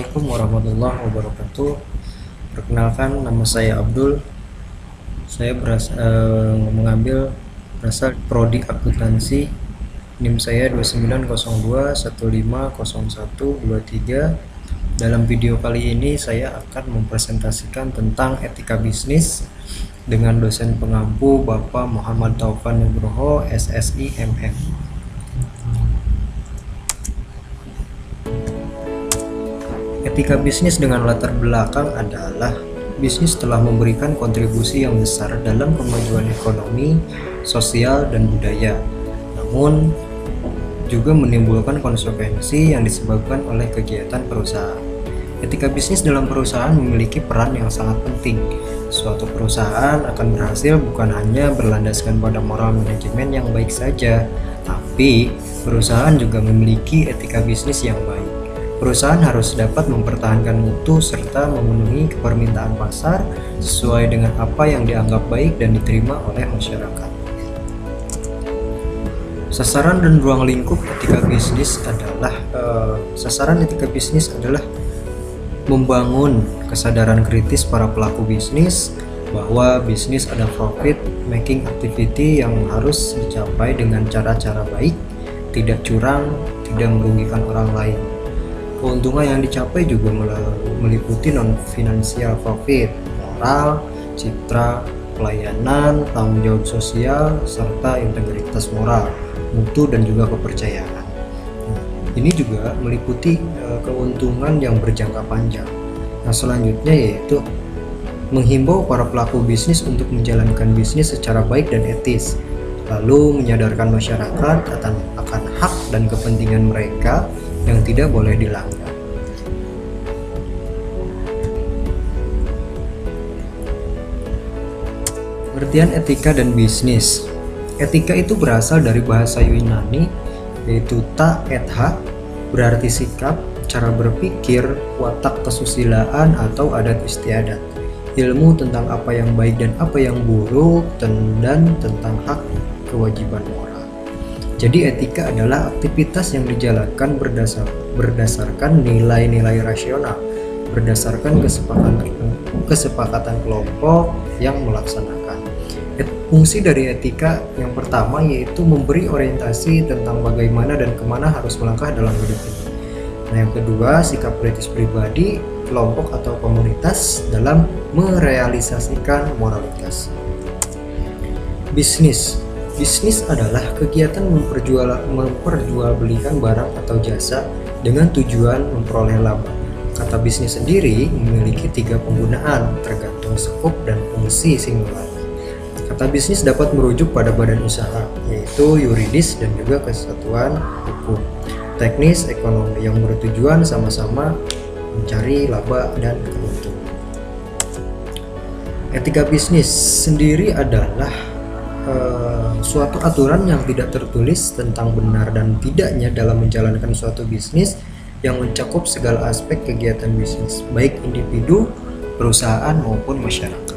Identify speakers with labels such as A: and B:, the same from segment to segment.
A: Assalamualaikum warahmatullahi wabarakatuh. Perkenalkan, nama saya Abdul. Saya mengambil berasal prodi akuntansi. NIM saya 2902150123. Dalam video kali ini saya akan mempresentasikan tentang etika bisnis dengan dosen pengampu Bapak Muhammad Taufan Nugroho, SSI MM. Etika bisnis dengan latar belakang adalah bisnis telah memberikan kontribusi yang besar dalam kemajuan ekonomi, sosial, dan budaya. Namun, juga menimbulkan konsekuensi yang disebabkan oleh kegiatan perusahaan. Etika bisnis dalam perusahaan memiliki peran yang sangat penting. Suatu perusahaan akan berhasil bukan hanya berlandaskan pada moral manajemen yang baik saja, tapi perusahaan juga memiliki etika bisnis yang baik. Perusahaan harus dapat mempertahankan mutu serta memenuhi permintaan pasar sesuai dengan apa yang dianggap baik dan diterima oleh masyarakat. Sasaran dan ruang lingkup etika bisnis adalah membangun kesadaran kritis para pelaku bisnis bahwa bisnis ada profit making activity yang harus dicapai dengan cara-cara baik, tidak curang, tidak merugikan orang lain. Keuntungan yang dicapai juga meliputi non-finansial profit, moral, citra, pelayanan, tanggung jawab sosial, serta integritas moral, mutu, dan juga kepercayaan. Ini juga meliputi keuntungan yang berjangka panjang. Nah, selanjutnya yaitu menghimbau para pelaku bisnis untuk menjalankan bisnis secara baik dan etis, lalu menyadarkan masyarakat akan hak dan kepentingan mereka yang tidak boleh dilanggar. Pengertian etika dan bisnis. Etika itu berasal dari bahasa Yunani yaitu ta et ha, berarti sikap, cara berpikir, watak kesusilaan atau adat istiadat, ilmu tentang apa yang baik dan apa yang buruk, dan tentang hak kewajiban moral. Jadi etika adalah aktivitas yang dijalankan berdasarkan nilai-nilai rasional, berdasarkan kesepakatan kelompok yang melaksanakan. Fungsi dari etika yang pertama yaitu memberi orientasi tentang bagaimana dan kemana harus melangkah dalam hidup ini. Nah, yang kedua, sikap kritis pribadi, kelompok atau komunitas dalam merealisasikan moralitas. Bisnis adalah kegiatan memperjualbelikan barang atau jasa dengan tujuan memperoleh laba. Kata bisnis sendiri memiliki 3 penggunaan tergantung skop dan fungsi singular. Kata bisnis dapat merujuk pada badan usaha, yaitu yuridis dan juga kesatuan hukum. Teknis, ekonomi yang bertujuan sama-sama mencari laba dan keuntungan. Etika bisnis sendiri adalah suatu aturan yang tidak tertulis tentang benar dan tidaknya dalam menjalankan suatu bisnis yang mencakup segala aspek kegiatan bisnis, baik individu, perusahaan maupun masyarakat.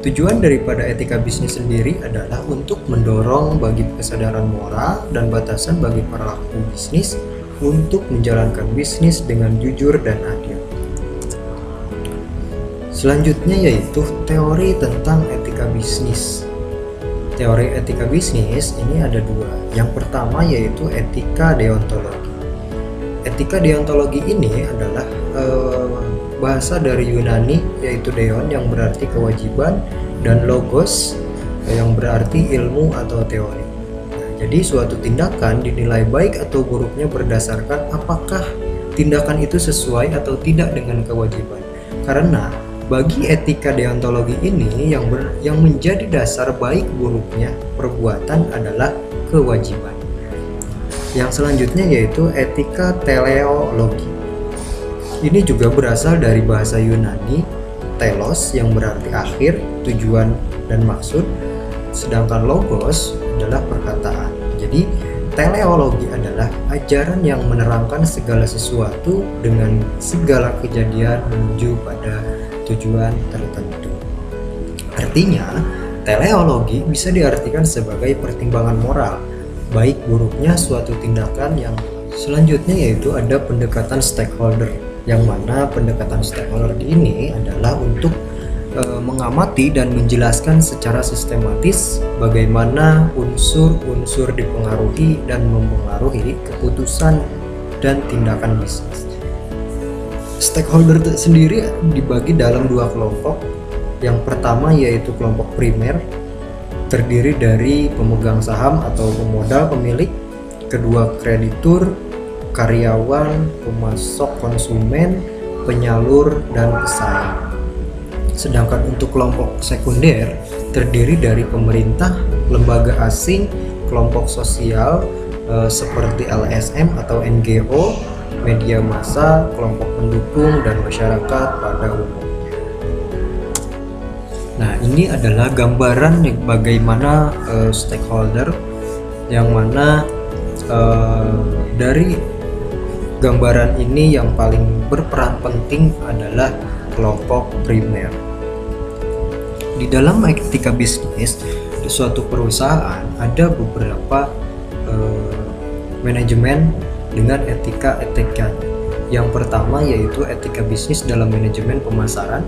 A: Tujuan daripada etika bisnis sendiri adalah untuk mendorong bagi kesadaran moral dan batasan bagi pelaku bisnis untuk menjalankan bisnis dengan jujur dan adil. Selanjutnya yaitu teori tentang etika bisnis. Teori etika bisnis ini ada 2. Yang pertama yaitu etika deontologi. Etika deontologi ini adalah bahasa dari Yunani yaitu deon yang berarti kewajiban dan logos yang berarti ilmu atau teori. Nah, jadi suatu tindakan dinilai baik atau buruknya berdasarkan apakah tindakan itu sesuai atau tidak dengan kewajiban. Karena bagi etika deontologi ini yang menjadi dasar baik buruknya perbuatan adalah kewajiban. Yang selanjutnya yaitu etika teleologi. Ini juga berasal dari bahasa Yunani telos yang berarti akhir, tujuan, dan maksud, sedangkan logos adalah perkataan. Jadi teleologi adalah ajaran yang menerangkan segala sesuatu dengan segala kejadian menuju pada tujuan tertentu. Artinya, teleologi bisa diartikan sebagai pertimbangan moral, baik buruknya suatu tindakan. Yang selanjutnya yaitu ada pendekatan stakeholder. yang mana pendekatan stakeholder ini adalah untuk mengamati dan menjelaskan secara sistematis bagaimana unsur-unsur dipengaruhi dan mempengaruhi keputusan dan tindakan bisnis. Stakeholder sendiri dibagi dalam dua kelompok. Yang pertama yaitu kelompok primer, terdiri dari pemegang saham atau pemodal pemilik, kedua kreditur, karyawan, pemasok konsumen, penyalur, dan pesaing. Sedangkan untuk kelompok sekunder terdiri dari pemerintah, lembaga asing, kelompok sosial seperti LSM atau NGO, media massa, kelompok pendukung, dan masyarakat pada umumnya. Nah, ini adalah gambaran bagaimana stakeholder, yang mana dari gambaran ini yang paling berperan penting adalah kelompok primer. Di dalam etika bisnis di suatu perusahaan ada beberapa manajemen dengan etika-etikanya. Yang pertama yaitu etika bisnis dalam manajemen pemasaran,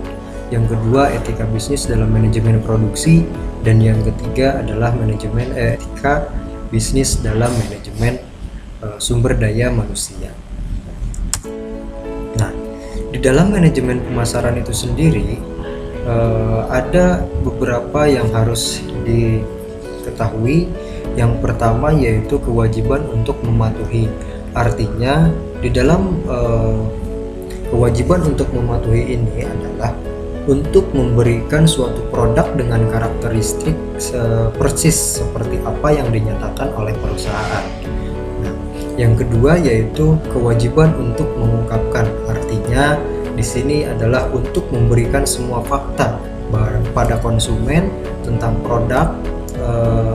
A: yang kedua etika bisnis dalam manajemen produksi, dan yang ketiga adalah manajemen etika bisnis dalam manajemen sumber daya manusia. Di dalam manajemen pemasaran itu sendiri ada beberapa yang harus diketahui. Yang pertama yaitu kewajiban untuk mematuhi. Artinya di dalam kewajiban untuk mematuhi ini adalah untuk memberikan suatu produk dengan karakteristik persis seperti apa yang dinyatakan oleh perusahaan. Yang kedua yaitu kewajiban untuk mengungkapkan. Artinya di sini adalah untuk memberikan semua fakta pada konsumen tentang produk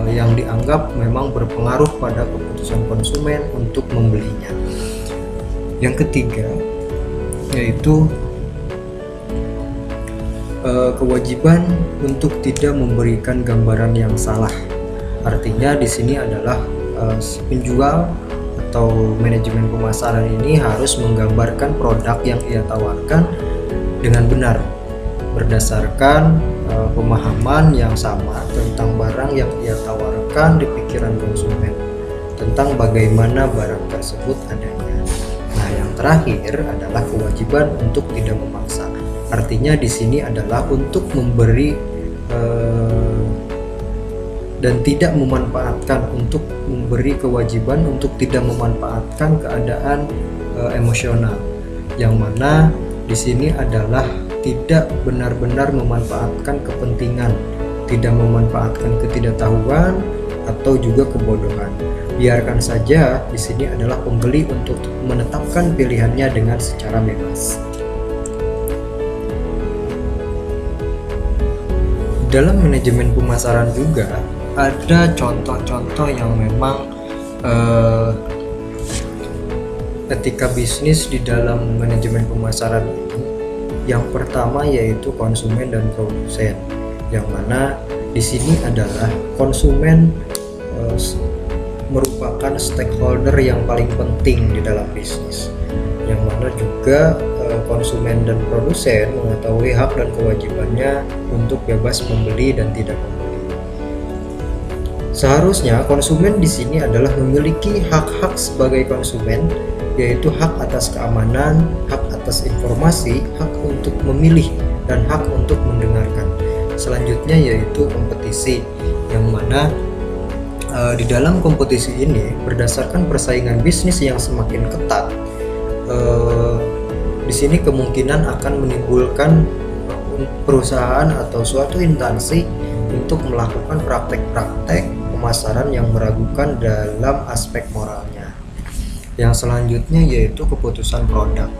A: yang dianggap memang berpengaruh pada keputusan konsumen untuk membelinya. Yang ketiga yaitu kewajiban untuk tidak memberikan gambaran yang salah. Artinya di sini adalah penjual atau manajemen pemasaran ini harus menggambarkan produk yang ia tawarkan dengan benar berdasarkan pemahaman yang sama tentang barang yang ia tawarkan di pikiran konsumen, tentang bagaimana barang tersebut adanya. Nah, yang terakhir adalah kewajiban untuk tidak memaksa. Artinya di sini adalah untuk memberi dan tidak memanfaatkan, untuk memberi kewajiban untuk tidak memanfaatkan keadaan emosional, yang mana di sini adalah tidak benar-benar memanfaatkan kepentingan, tidak memanfaatkan ketidaktahuan atau juga kebodohan. Biarkan saja di sini adalah pembeli untuk menetapkan pilihannya dengan secara bebas. Dalam manajemen pemasaran juga ada contoh-contoh yang memang etika bisnis di dalam manajemen pemasaran ini. Yang pertama yaitu konsumen dan produsen, yang mana di sini adalah konsumen merupakan stakeholder yang paling penting di dalam bisnis, yang mana juga konsumen dan produsen mengetahui hak dan kewajibannya untuk bebas membeli dan tidak membeli. Seharusnya konsumen di sini adalah memiliki hak-hak sebagai konsumen, yaitu hak atas keamanan, hak atas informasi, hak untuk memilih, dan hak untuk mendengarkan. Selanjutnya yaitu kompetisi, yang mana di dalam kompetisi ini berdasarkan persaingan bisnis yang semakin ketat, di sini kemungkinan akan menimbulkan perusahaan atau suatu instansi untuk melakukan praktek-praktek pemasaran yang meragukan dalam aspek moralnya. Yang selanjutnya yaitu keputusan produk.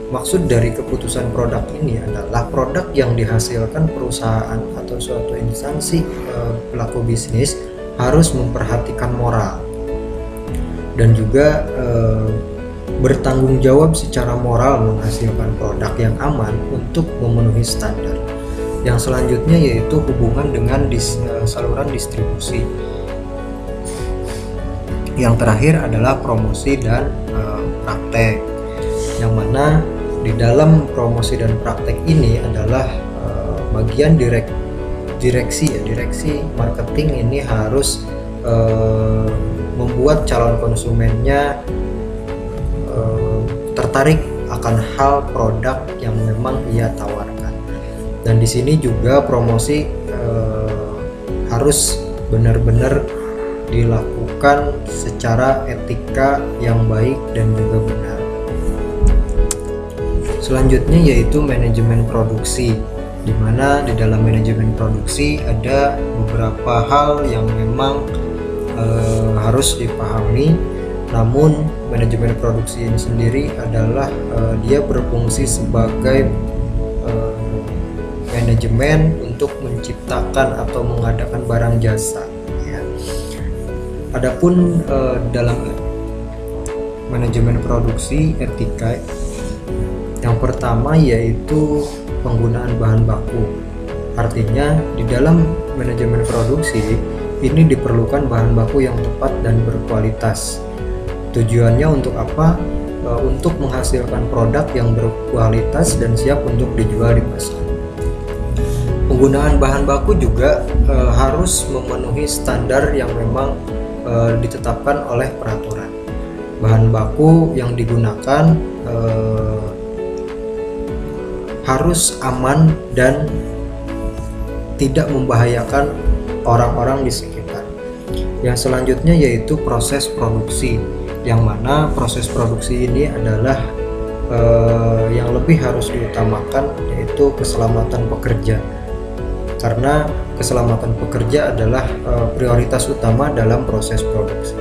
A: Maksud dari keputusan produk ini adalah produk yang dihasilkan perusahaan atau suatu instansi pelaku bisnis harus memperhatikan moral dan juga bertanggung jawab secara moral menghasilkan produk yang aman untuk memenuhi standar. Yang selanjutnya yaitu hubungan dengan saluran distribusi. Yang terakhir adalah promosi dan praktek. yang mana di dalam promosi dan praktek ini adalah bagian direksi marketing ini harus membuat calon konsumennya tertarik akan hal produk yang memang ia tawarkan. Dan di sini juga promosi harus benar-benar dilakukan secara etika yang baik dan juga benar. Selanjutnya yaitu manajemen produksi, di mana di dalam manajemen produksi ada beberapa hal yang memang harus dipahami. Namun manajemen produksi ini sendiri adalah dia berfungsi sebagai manajemen untuk menciptakan atau mengadakan barang jasa. Ya. Adapun dalam manajemen produksi etika, yang pertama yaitu penggunaan bahan baku. Artinya di dalam manajemen produksi ini diperlukan bahan baku yang tepat dan berkualitas. Tujuannya untuk apa? Untuk menghasilkan produk yang berkualitas dan siap untuk dijual di pasar. Penggunaan bahan baku juga harus memenuhi standar yang memang ditetapkan oleh peraturan. Bahan baku yang digunakan harus aman dan tidak membahayakan orang-orang di sekitar. Yang selanjutnya yaitu proses produksi, yang mana proses produksi ini adalah yang lebih harus diutamakan, yaitu keselamatan pekerja, karena keselamatan pekerja adalah prioritas utama dalam proses produksi.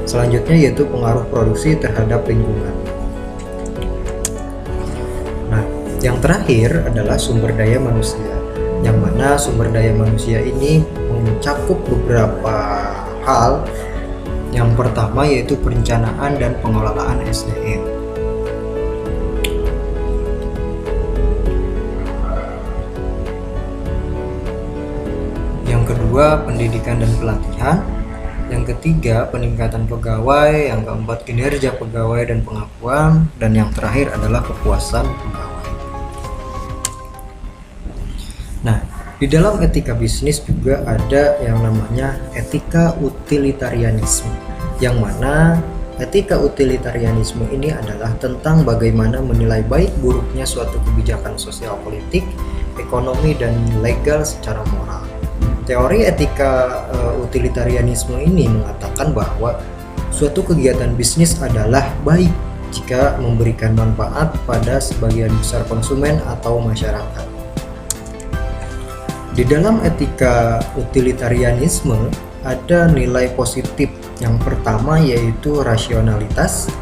A: Selanjutnya yaitu pengaruh produksi terhadap lingkungan. Nah, yang terakhir adalah sumber daya manusia, yang mana sumber daya manusia ini mencakup beberapa hal. Yang pertama yaitu perencanaan dan pengelolaan SDM. Yang kedua, pendidikan dan pelatihan. Yang ketiga, peningkatan pegawai. Yang keempat, kinerja pegawai dan pengakuan. Dan yang terakhir adalah kepuasan pegawai. Nah, di dalam etika bisnis juga ada yang namanya etika utilitarianisme, yang mana etika utilitarianisme ini adalah tentang bagaimana menilai baik buruknya suatu kebijakan sosial politik, ekonomi, dan legal secara moral. Teori etika utilitarianisme ini mengatakan bahwa suatu kegiatan bisnis adalah baik jika memberikan manfaat pada sebagian besar konsumen atau masyarakat. Di dalam etika utilitarianisme ada nilai positif. Yang pertama yaitu rasionalitas.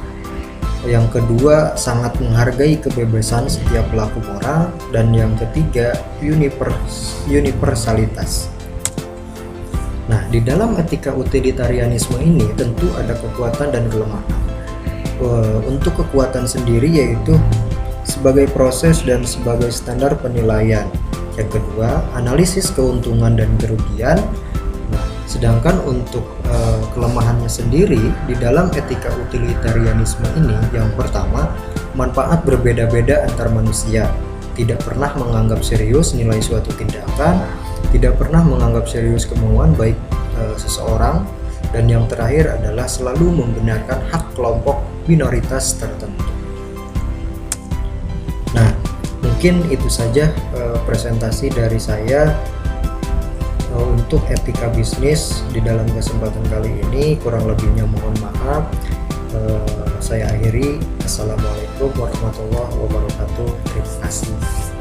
A: Yang kedua, sangat menghargai kebebasan setiap pelaku moral. Dan yang ketiga, universalitas. Nah, di dalam etika utilitarianisme ini tentu ada kekuatan dan kelemahan. Untuk kekuatan sendiri yaitu sebagai proses dan sebagai standar penilaian. Yang kedua, analisis keuntungan dan kerugian. Nah, sedangkan untuk kelemahannya sendiri di dalam etika utilitarianisme ini, yang pertama, manfaat berbeda-beda antar manusia, tidak pernah menganggap serius nilai suatu tindakan, tidak pernah menganggap serius kemauan baik seseorang, dan yang terakhir adalah selalu membenarkan hak kelompok minoritas tertentu. Nah, mungkin itu saja presentasi dari saya untuk etika bisnis di dalam kesempatan kali ini. Kurang lebihnya mohon maaf. Saya akhiri. Assalamualaikum warahmatullahi wabarakatuh. Terima kasih.